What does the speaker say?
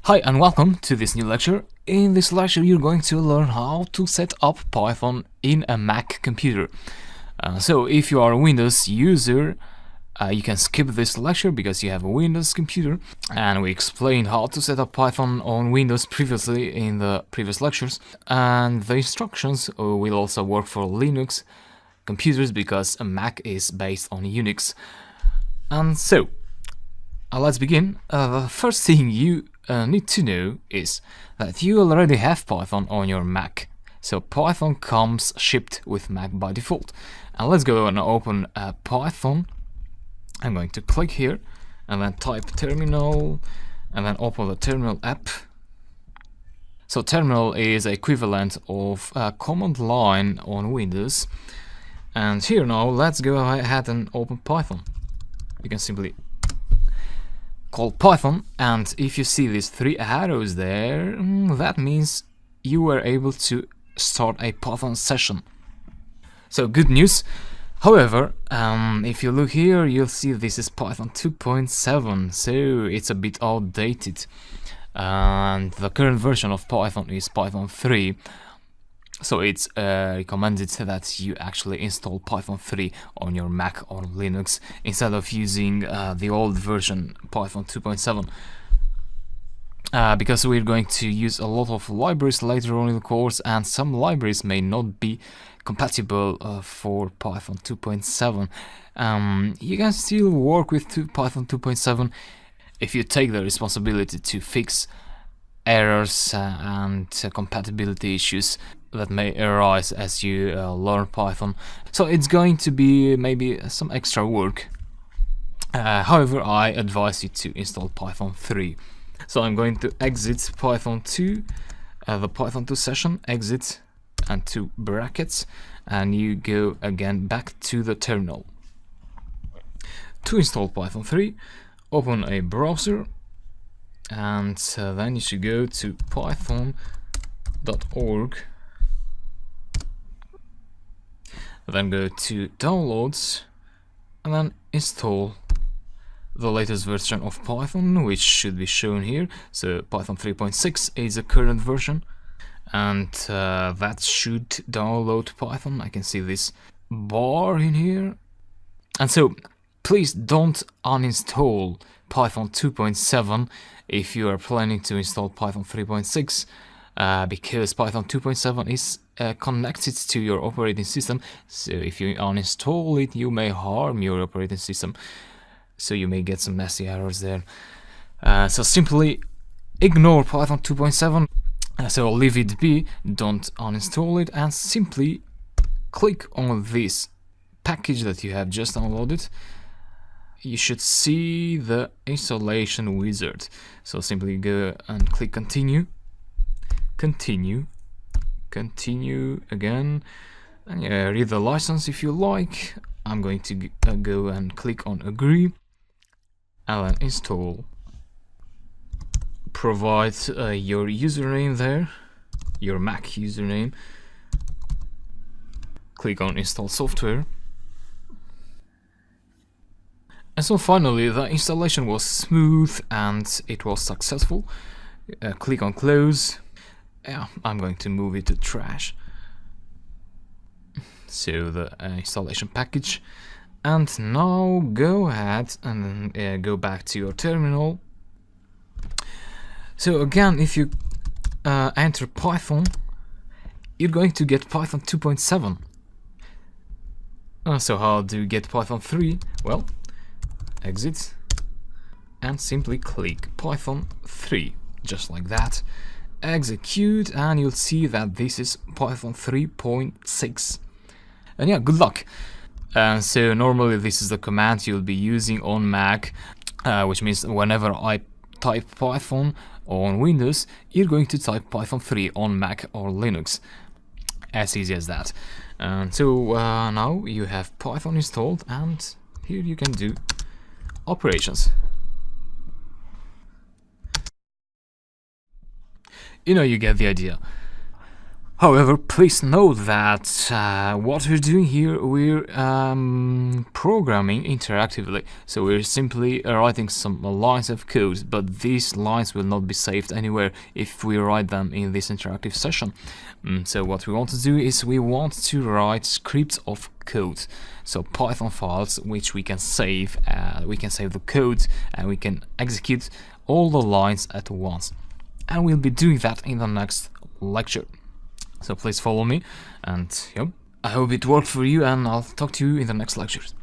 Hi and welcome to this new lecture. In this lecture you're going to learn how to set up Python in a Mac computer. So if you are a Windows user, you can skip this lecture because you have a Windows computer, and we explained how to set up Python on Windows previously in the previous lectures, and the instructions will also work for Linux computers because a Mac is based on Unix. And so let's begin. The first thing you need to know is that you already have Python on your Mac. So Python comes shipped with Mac by default. And let's go and open Python. I'm going to click here and then type terminal and then open the terminal app. So terminal is equivalent of command line on Windows. And here now let's go ahead and open Python. You can simply call Python, and if you see these three arrows there, that means you were able to start a Python session. So good news. However, if you look here, you'll see this is Python 2.7, so it's a bit outdated, and the current version of Python is Python 3. So it's recommended that you actually install Python 3 on your Mac or Linux instead of using the old version Python 2.7. Because we're going to use a lot of libraries later on in the course, and some libraries may not be compatible for Python 2.7. You can still work with Python 2.7 if you take the responsibility to fix errors and compatibility issues that may arise as you learn Python. So it's going to be maybe some extra work. However, I advise you to install Python 3. So I'm going to exit Python 2, the Python 2 session, exit and two brackets, and you go again back to the terminal. To install Python 3, open a browser, and then you should go to python.org, then go to downloads, and then install the latest version of Python, which should be shown here. So Python 3.6 is the current version, and that should download Python. I can see this bar in here. And so please don't uninstall Python 2.7 if you are planning to install Python 3.6, because Python 2.7 is connected to your operating system. So if you uninstall it, you may harm your operating system. So you may get some nasty errors there. So simply ignore Python 2.7. So leave it be, don't uninstall it, and simply click on this package that you have just downloaded. You should see the installation wizard. So simply go and click continue, continue again, and read the license if you like. I'm going to go and click on agree, and then install. Provide your username there, your Mac username. Click on install software. And so finally the installation was smooth and it was successful. Click on close. I'm going to move it to trash. So the installation package. And now go ahead and go back to your terminal. So again, if you enter Python, you're going to get Python 2.7. So how do you get Python 3? Well, exit and simply click Python 3, just like that. Execute, and you'll see that this is Python 3.6. And yeah, good luck. So normally this is the command you'll be using on Mac, which means whenever I type Python on Windows, you're going to type Python 3 on Mac or Linux. As easy as that. And so now you have Python installed, and here you can do operations. You get the idea. However, please note that what we're doing here, we're programming interactively. So we're simply writing some lines of code, but these lines will not be saved anywhere if we write them in this interactive session. So what we want to do is we want to write scripts of code, so Python files which we can save. We can save the code and we can execute all the lines at once. And we'll be doing that in the next lecture. So please follow me, and yep, I hope it worked for you, and I'll talk to you in the next lectures.